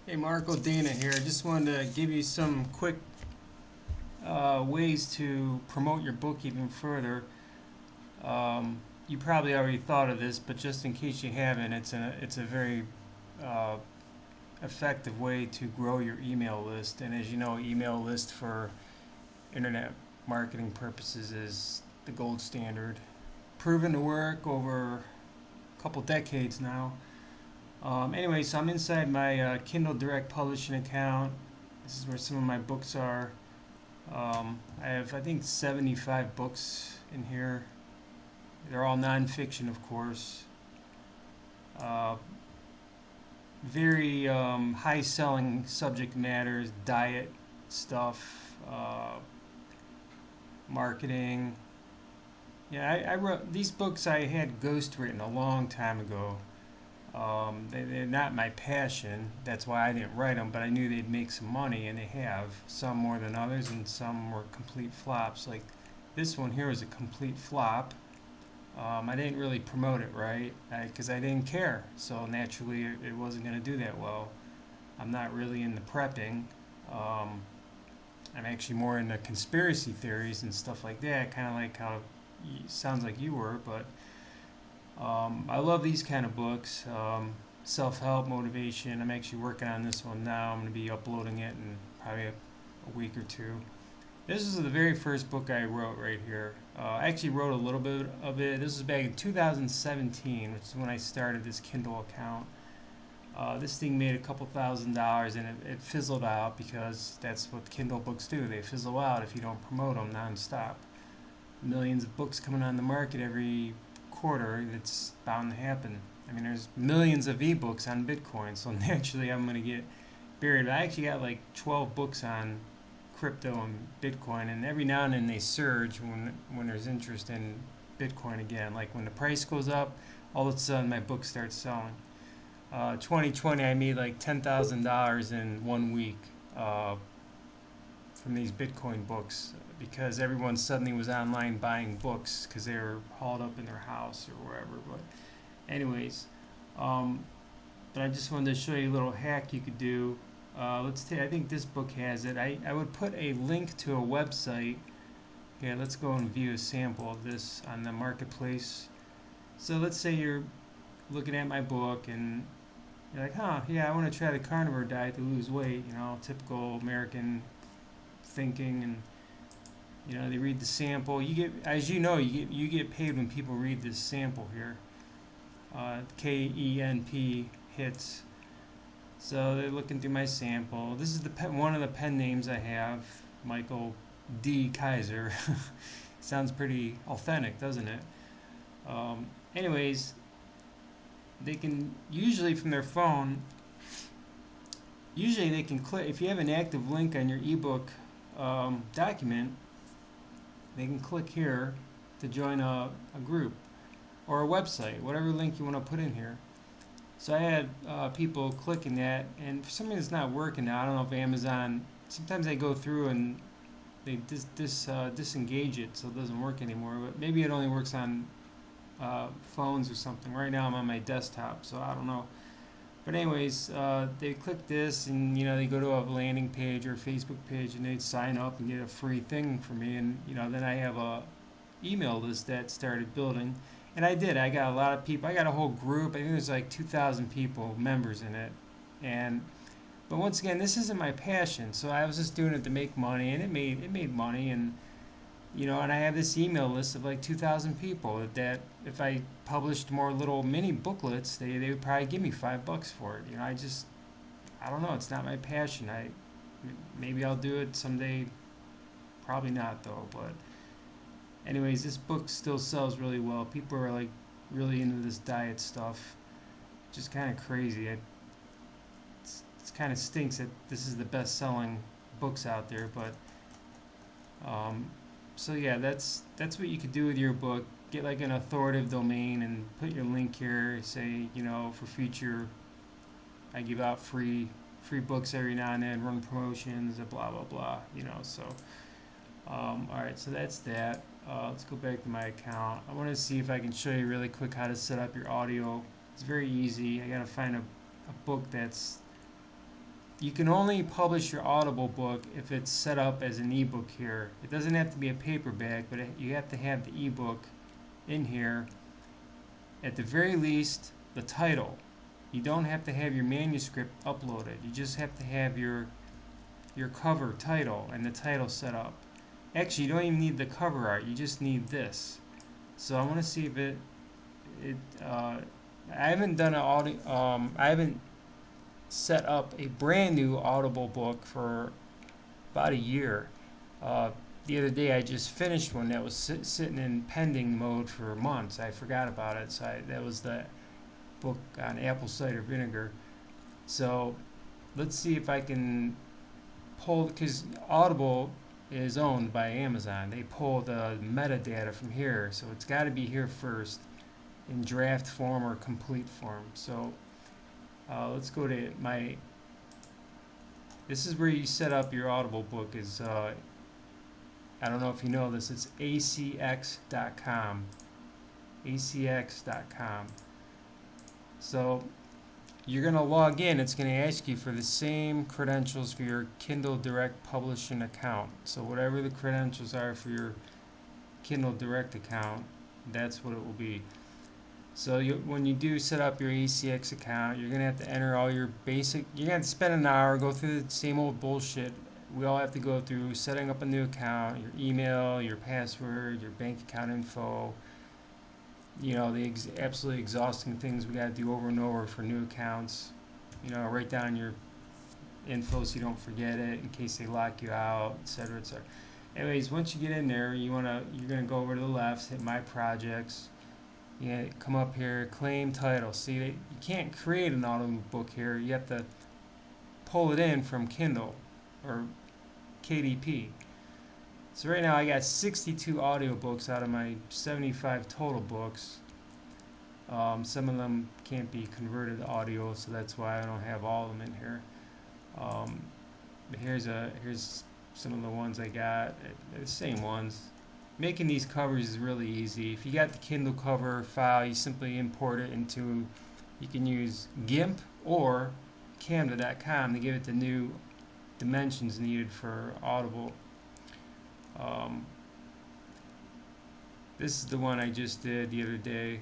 Hey Marco, Dana here. Just wanted to give you some quick ways to promote your book even further. You probably already thought of this, but just in case you haven't, it's a very uh, effective way to grow your email list. And as you know, email list for internet marketing purposes is the gold standard, proven to work over a couple decades now. Anyway, so I'm inside my Kindle Direct Publishing account. This is where some of my books are. I have, I think, 75 books in here. They're all nonfiction, of course. Uh, very high-selling subject matters, diet stuff, marketing. Yeah, I wrote these books. I had ghostwritten a long time ago. They're not my passion. That's why I didn't write them, but I knew they'd make some money, and they have. Some more than others, and some were complete flops. Like this one here was a complete flop. I didn't really promote it right because I didn't care. So naturally, it wasn't going to do that well. I'm not really into prepping. Um, I'm actually more into conspiracy theories and stuff like that. Kind of like how it sounds like you were, but I love these kind of books, self-help, motivation. I'm actually working on this one now. I'm going to be uploading it in probably a week or two. This is the very first book I wrote right here. I actually wrote a little bit of it. This was back in 2017, which is when I started this Kindle account. This thing made a couple $1,000s, and it fizzled out because that's what Kindle books do. They fizzle out if you don't promote them nonstop. Millions of books coming on the market every quarter. It's bound to happen. I mean, there's millions of ebooks on Bitcoin, so naturally I'm going to get buried. I actually got like 12 books on crypto and Bitcoin, and every now and then they surge when there's interest in Bitcoin again. Like when the price goes up, all of a sudden my book starts selling. 2020, I made like $10,000 in 1 week from these Bitcoin books because everyone suddenly was online buying books because they were hauled up in their house or wherever. But anyways, but I just wanted to show you a little hack you could do. I think this book has it. I would put a link to a website. Okay, let's go and view a sample of this on the marketplace. So let's say you're looking at my book and you're like, yeah, I want to try the carnivore diet to lose weight. Typical American thinking, and they read the sample. You get, as you get paid when people read this sample here. KENP hits. So they're looking through my sample. This is one of the pen names I have, Michael D. Kaiser. Sounds pretty authentic, doesn't it? Anyways, they can usually from their phone. Usually they can click if you have an active link on your ebook document. They can click here to join a group or a website, whatever link you want to put in here. So I had people clicking that, and for some reason it's not working now. I don't know if Amazon. Sometimes they go through and they disengage it, so it doesn't work anymore. But maybe it only works on phones or something. Right now I'm on my desktop, so I don't know. But anyways, they click this, and they go to a landing page or a Facebook page, and they sign up and get a free thing from me, and then I have a email list that started building. And I did. I got a lot of people. I got a whole group. I think there's like 2,000 people, members in it. But once again, this isn't my passion. So I was just doing it to make money, and it made money. And and I have this email list of like 2,000 people that if I published more little mini booklets, they would probably give me $5 for it. I don't know. It's not my passion. Maybe I'll do it someday. Probably not though. But anyways, this book still sells really well. People are like really into this diet stuff. Just kind of crazy. It kind of stinks that this is the best-selling books out there. But so yeah, that's what you could do with your book. Get like an authoritative domain and put your link here. Say for future, I give out free books every now and then. Run promotions. Blah blah blah. So. All right, so that's that. Let's go back to my account. I want to see if I can show you really quick how to set up your audio. It's very easy. I gotta find a book that's you can only publish your Audible book if it's set up as an ebook here. It doesn't have to be a paperback, but you have to have the ebook in here. At the very least, the title. You don't have to have your manuscript uploaded. You just have to have your cover title and the title set up. Actually, you don't even need the cover art. You just need this. So I want to see if I haven't done an audio. I haven't set up a brand new Audible book for about a year. The other day I just finished one that was sitting in pending mode for months. I forgot about it, so that was the book on apple cider vinegar. So let's see if I can pull, because Audible is owned by Amazon. They pull the metadata from here, so it's got to be here first in draft form or complete form. So let's go to this is where you set up your Audible book. Is I don't know if you know this, it's acx.com. acx.com. So you're going to log in. It's going to ask you for the same credentials for your Kindle Direct Publishing account. So whatever the credentials are for your Kindle Direct account, that's what it will be. So when you do set up your ACX account, you're going to have to enter all your basic, you're going to have to spend an hour, go through the same old bullshit we all have to go through, setting up a new account, your email, your password, your bank account info, you know, the absolutely exhausting things we got to do over and over for new accounts. You know, write down your info so you don't forget it in case they lock you out, etc., etc. Anyways, once you get in there, you're going to go over to the left, hit My Projects. You come up here, claim title. See, you can't create an Audible book here. You have to pull it in from Kindle or KDP. So right now I got 62 audiobooks out of my 75 total books. Some of them can't be converted to audio, so that's why I don't have all of them in here. But here's some of the ones I got. The same ones. Making these covers is really easy. If you got the Kindle cover file, you simply import it into, you can use GIMP or Canva.com to give it the new dimensions needed for Audible. This is the one I just did the other day.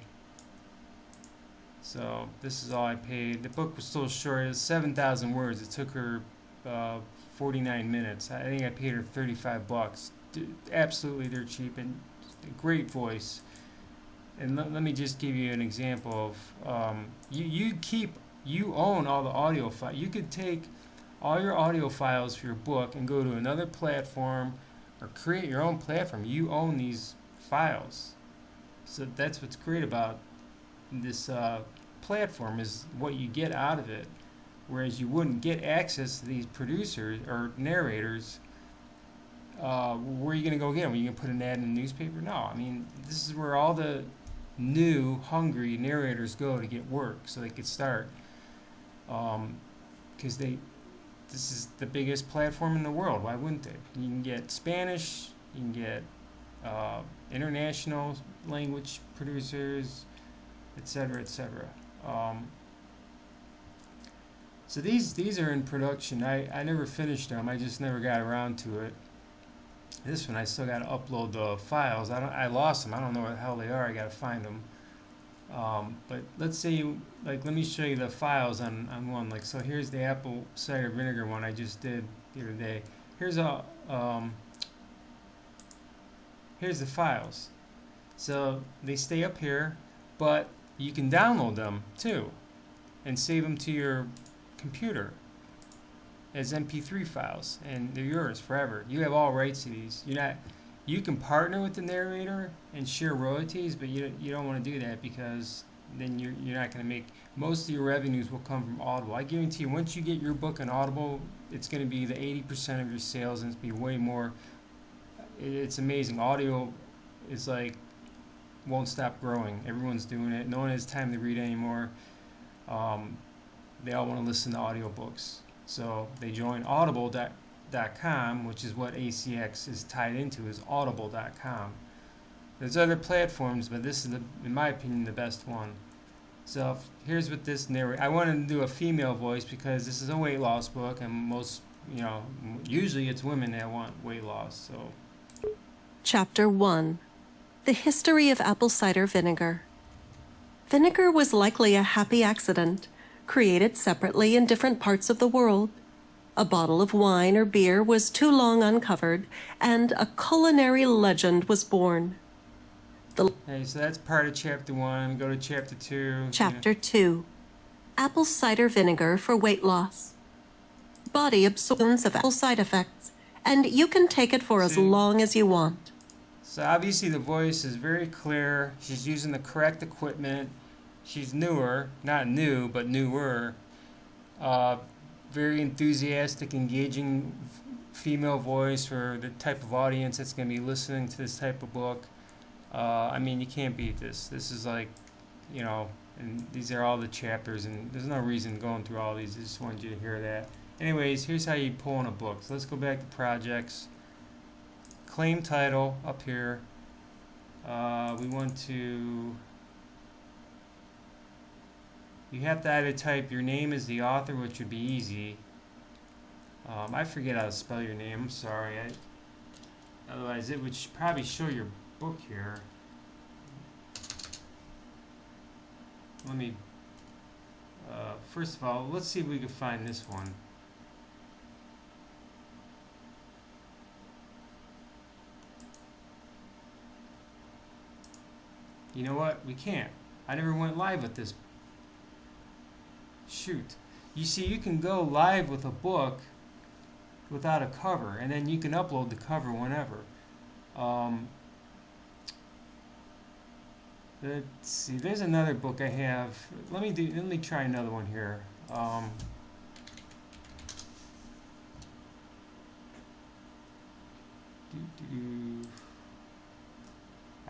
So this is all I paid. The book was still short. It was 7,000 words. It took her 49 minutes. I think I paid her $35. Absolutely dirt cheap and great voice. And let me just give you an example of you own all the audio files. You could take all your audio files for your book and go to another platform or create your own platform. You own these files. So that's what's great about this platform, is what you get out of it. Whereas you wouldn't get access to these producers or narrators. Where are you going to go get them? Are you going to put an ad in the newspaper? No. I mean, this is where all the new, hungry narrators go to get work so they could start. Because this is the biggest platform in the world. Why wouldn't they? You can get Spanish, you can get international language producers, etc., etc. So these are in production. I never finished them. I just never got around to it. This one I still got to upload the files. I lost them. I don't know where the hell they are. I got to find them. But let's say let me show you the files on one. Like, so here's the apple cider vinegar one I just did the other day. Here's the files. So they stay up here, but you can download them too and save them to your computer as MP3 files, and they're yours forever. You have all rights to these. You can partner with the narrator and share royalties, but you don't want to do that, because then you're not going to make, most of your revenues will come from Audible. I guarantee you, once you get your book on Audible, it's going to be the 80% of your sales, and it's going to be way more. It's amazing. Audio is like, won't stop growing. Everyone's doing it. No one has time to read anymore. They all want to listen to audiobooks. So they join audible.com, which is what ACX is tied into, is audible.com. There's other platforms, but this is, in my opinion, the best one. So here's what this narrator. I wanted to do a female voice because this is a weight loss book, and most, usually it's women that want weight loss. So Chapter 1. The History of Apple Cider Vinegar. Vinegar was likely a happy accident, created separately in different parts of the world. A bottle of wine or beer was too long uncovered, and a culinary legend was born. Okay, so that's part of chapter 1. Go to chapter 2. Chapter 2. Apple cider vinegar for weight loss. Body absorbs of apple side effects, and you can take it for as long as you want. So obviously the voice is very clear. She's using the correct equipment. She's newer, not new, but newer. Very enthusiastic, engaging female voice for the type of audience that's going to be listening to this type of book. I mean, you can't beat this. This is like, and these are all the chapters, and there's no reason going through all these. I just wanted you to hear that. Anyways, here's how you pull in a book. So let's go back to projects. Claim title up here. We want to. You have to either type your name as the author, which would be easy. I forget how to spell your name. I'm sorry. Otherwise, it would probably show your book here. Let me. First of all, let's see if we can find this one. You know what? We can't. I never went live with this. Shoot. You see, you can go live with a book without a cover, and then you can upload the cover whenever. Let's see. There's another book I have. Let me try another one here. I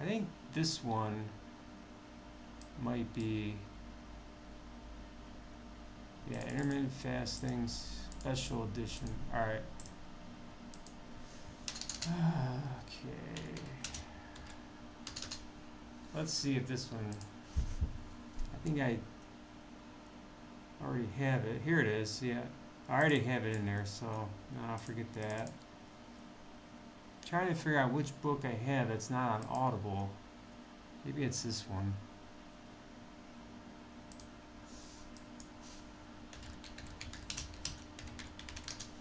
think this one might be, intermittent fasting special edition. All right. Okay. Let's see if this one. I think I already have it. Here it is. Yeah, I already have it in there. So no, I'll forget that. Trying to figure out which book I have that's not on Audible. Maybe it's this one.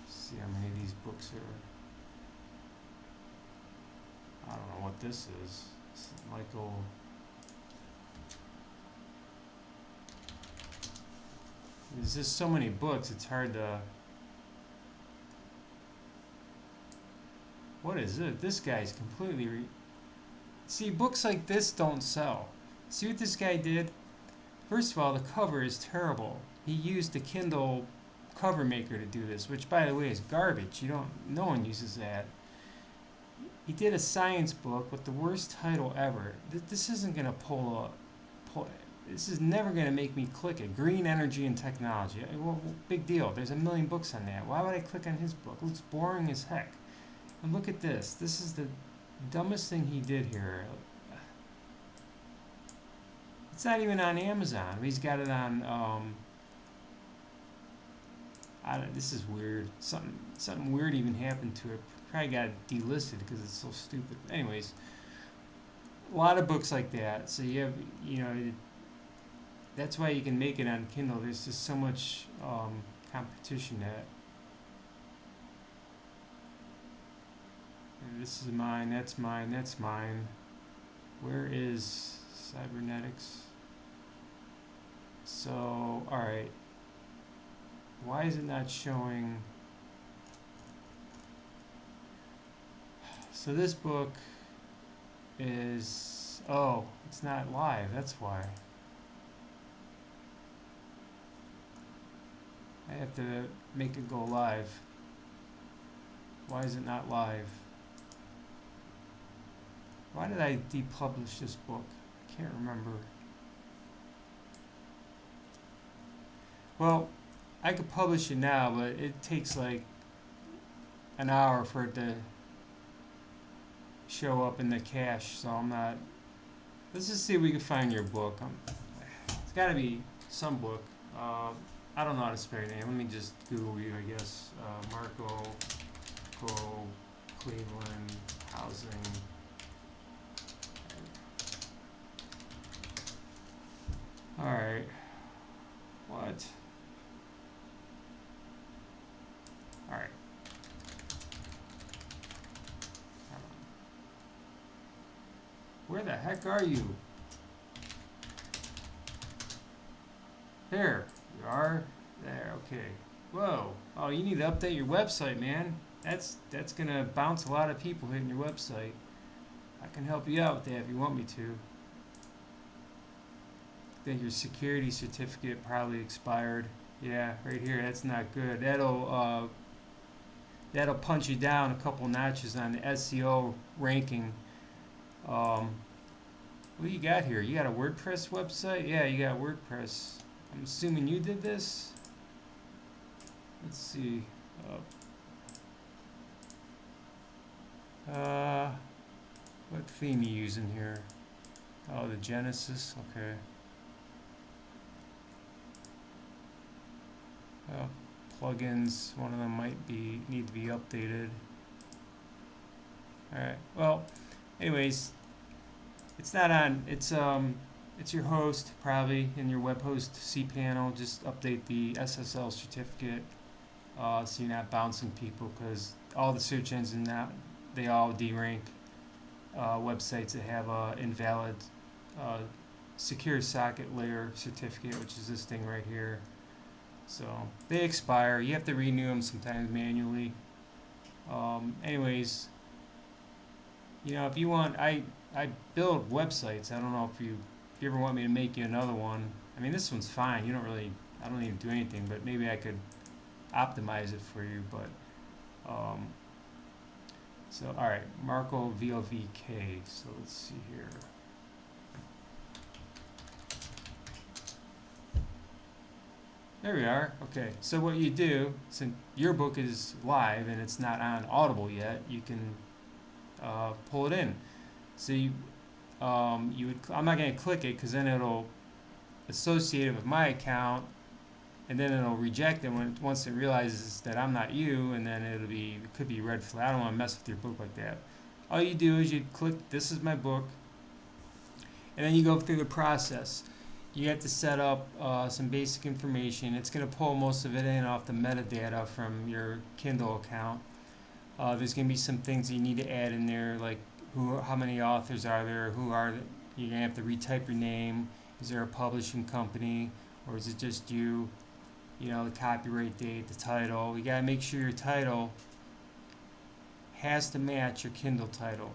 Let's see how many of these books are. I don't know what this is. It's Michael. There's just so many books, it's hard to. What is it? This guy's completely. See, books like this don't sell. See what this guy did? First of all, the cover is terrible. He used the Kindle cover maker to do this, which, by the way, is garbage. No one uses that. He did a science book with the worst title ever. This isn't gonna pull. This is never gonna make me click it. Green energy and technology. Well, big deal. There's a million books on that. Why would I click on his book? It looks boring as heck. And look at this. This is the dumbest thing he did here. It's not even on Amazon. He's got it on. This is weird. Something weird even happened to it. Probably got delisted because it's so stupid. Anyways, a lot of books like that. So you have, that's why you can make it on Kindle. There's just so much competition that. This is mine, that's mine, that's mine. Where is cybernetics? So, alright. Why is it not showing? So this book is, it's not live, that's why. I have to make it go live. Why is it not live? Why did I depublish this book? I can't remember. Well, I could publish it now, but it takes like an hour for it to show up in the cache, so I'm not. Let's just see if we can find your book. got to be some book. I don't know how to spell your name. Let me just Google you, I guess. Marco Cleveland Housing. All right. What? All right. Where the heck are you? There you are. There. Okay. Whoa. Oh, you need to update your website, man. That's gonna bounce a lot of people hitting your website. I can help you out with that if you want me to. I think your security certificate probably expired. Yeah, right here. That's not good. That'll punch you down a couple notches on the SEO ranking. What do you got here? You got a WordPress website? Yeah, you got WordPress. I'm assuming you did this. Let's see. What theme you using here? Oh, the Genesis. Okay. Well, plugins. One of them might need to be updated. All right. Well, anyways, it's not on. It's your host probably in your web host cPanel. Just update the SSL certificate so you're not bouncing people, because all the search engines now, they all derank websites that have a invalid secure socket layer certificate, which is this thing right here. So they expire. You have to renew them sometimes manually. Anyways, if you want, I build websites. I don't know if you ever want me to make you another one. I mean, this one's fine. I don't need to do anything, but maybe I could optimize it for you. But so all right, Marco VOVK. So let's see here. There we are. Okay, so what you do, since your book is live and it's not on Audible yet, you can pull it in. So I'm not going to click it because then it'll associate it with my account, and then it'll reject it once it realizes that I'm not you, and then it could be red flag. I don't want to mess with your book like that. All you do is you click, this is my book, and then you go through the process. You have to set up some basic information. It's going to pull most of it in off the metadata from your Kindle account. There's going to be some things you need to add in there, like how many authors are there, you're going to have to retype your name. Is there a publishing company, or is it just you? The copyright date, the title. You got to make sure your title has to match your Kindle title.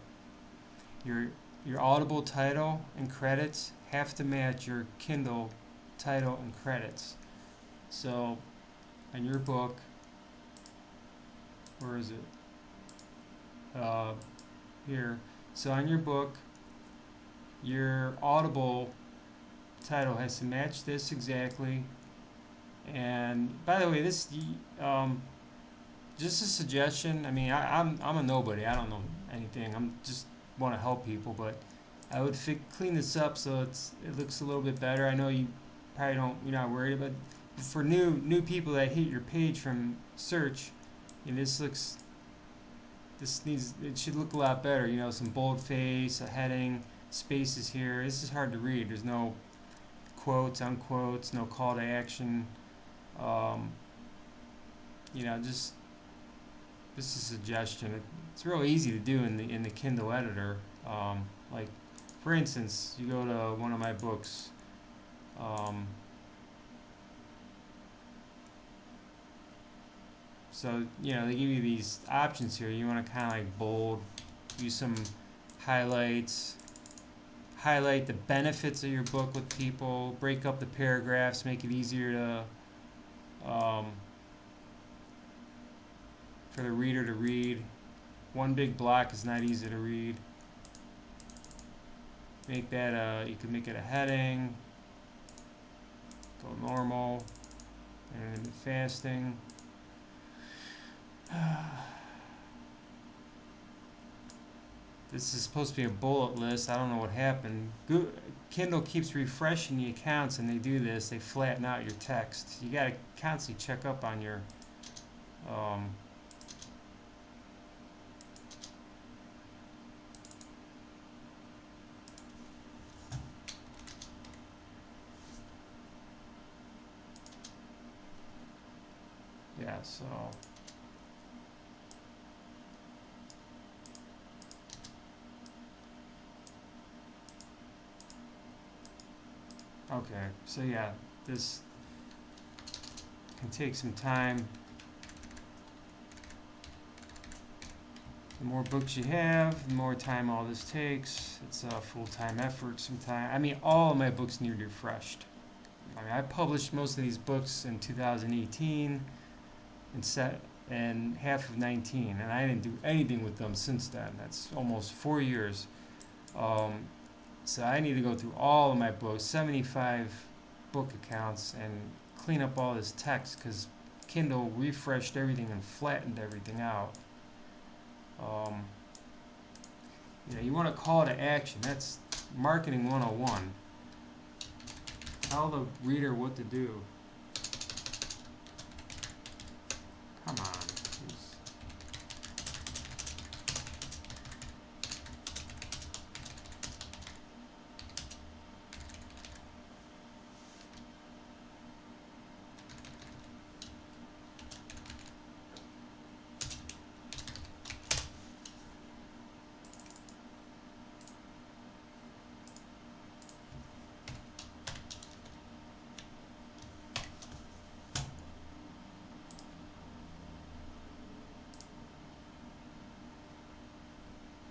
Your Audible title and credits have to match your Kindle title and credits. So, on your book, where is it? Here. So on your book, your Audible title has to match this exactly. And by the way, this just a suggestion. I mean, I'm a nobody. I don't know anything. I'm just want to help people, but I would clean this up so it looks a little bit better. I know you probably you're not worried, but for new people that hit your page from search, it should look a lot better. Some boldface, a heading, spaces here. This is hard to read. There's no quotes, unquotes, no call to action. Just a suggestion. It's real easy to do in the Kindle editor. Like, for instance, you go to one of my books. So, they give you these options here. You want to kind of like bold, use some highlights, highlight the benefits of your book with people, break up the paragraphs, make it easier to for the reader to read. One big block is not easy to read. Make that you can make it a heading. Go normal, and fasting. This is supposed to be a bullet list. I don't know what happened. Kindle keeps refreshing the accounts, and they do this. They flatten out your text. You got to constantly check up on your um, yeah. So okay. So yeah, this can take some time. The more books you have, the more time all this takes. It's a full-time effort sometimes. I mean, all of my books need refreshed. I mean, I published most of these books in 2018 and half of 19, and I didn't do anything with them since then. That's almost 4 years. Um, so I need to go through all of my books, 75 book accounts, and clean up all this text because Kindle refreshed everything and flattened everything out. Um, you want to call to action. That's marketing 101. Tell the reader what to do. Come on. Jeez.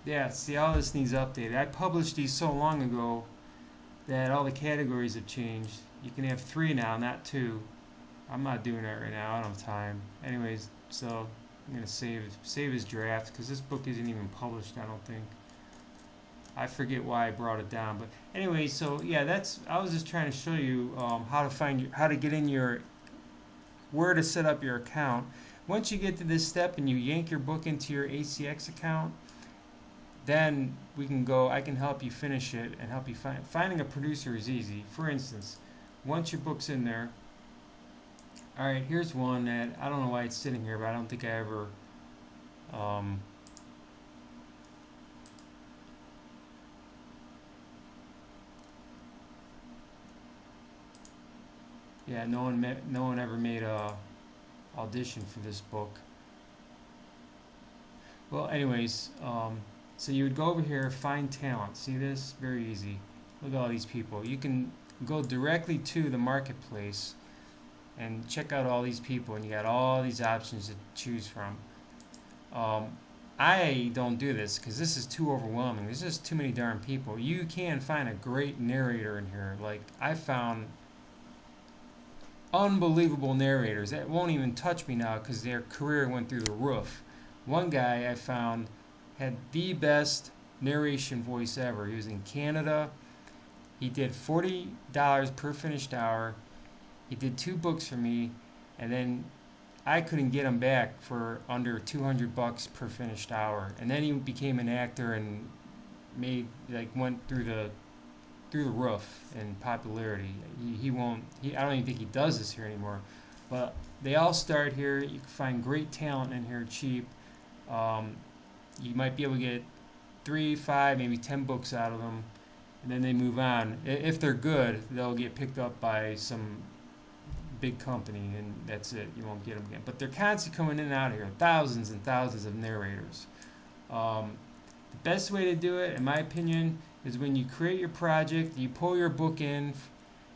Yeah, see, all this needs updated. I published these so long ago that all the categories have changed. You can have 3 now, not 2. I'm not doing that right now. I don't have time. Anyways, so I'm gonna save his draft because this book isn't even published. I don't think. I forget why I brought it down, but anyway. So yeah, I was just trying to show you how to get in where to set up your account. Once you get to this step and you yank your book into your ACX account, then I can help you finish it and help you finding a producer is easy. For instance, once your book's in there, all right, here's one that I don't know why it's sitting here, but I don't think I ever, yeah, no one ever made a audition for this book. Well, anyways, so you would go over here, find talent. See this? Very easy. Look at all these people. You can go directly to the marketplace and check out all these people, and you got all these options to choose from. I don't do this because this is too overwhelming. There's just too many darn people. You can find a great narrator in here. Like, I found unbelievable narrators that won't even touch me now because their career went through the roof. One guy I found had the best narration voice ever. He was in Canada. He did $40 per finished hour. He did 2 books for me, and then I couldn't get him back for under $200 per finished hour. And then he became an actor and went through the roof in popularity. He won't. I don't even think he does this here anymore. But they all start here. You can find great talent in here cheap. You might be able to get 3, 5, maybe 10 books out of them, and then they move on. If they're good, they'll get picked up by some big company, and that's it. You won't get them again. But they're constantly coming in and out of here, thousands and thousands of narrators. The best way to do it, in my opinion, is when you create your project, you pull your book in.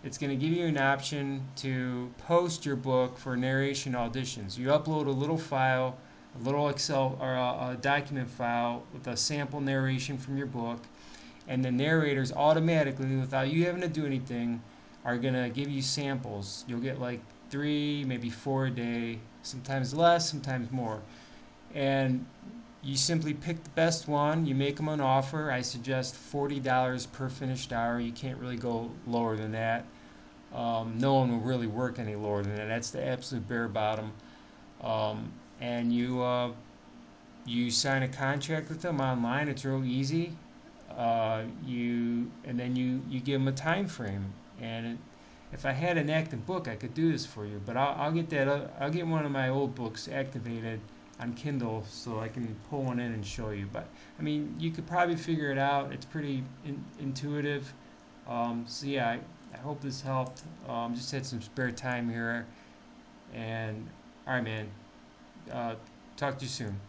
It's going to give you an option to post your book for narration auditions. You upload a little file, a little Excel or a document file with a sample narration from your book, and the narrators automatically, without you having to do anything, are going to give you samples. You'll get like 3, maybe 4 a day, sometimes less, sometimes more. And you simply pick the best one, you make them an offer. I suggest $40 per finished hour. You can't really go lower than that. No one will really work any lower than that. That's the absolute bare bottom. And you You sign a contract with them online. It's real easy. You give them a time frame. If I had an active book, I could do this for you. But I'll get that. I'll get one of my old books activated on Kindle so I can pull one in and show you. But I mean, you could probably figure it out. It's pretty intuitive. So yeah, I hope this helped. Just had some spare time here, and all right, man. Talk to you soon.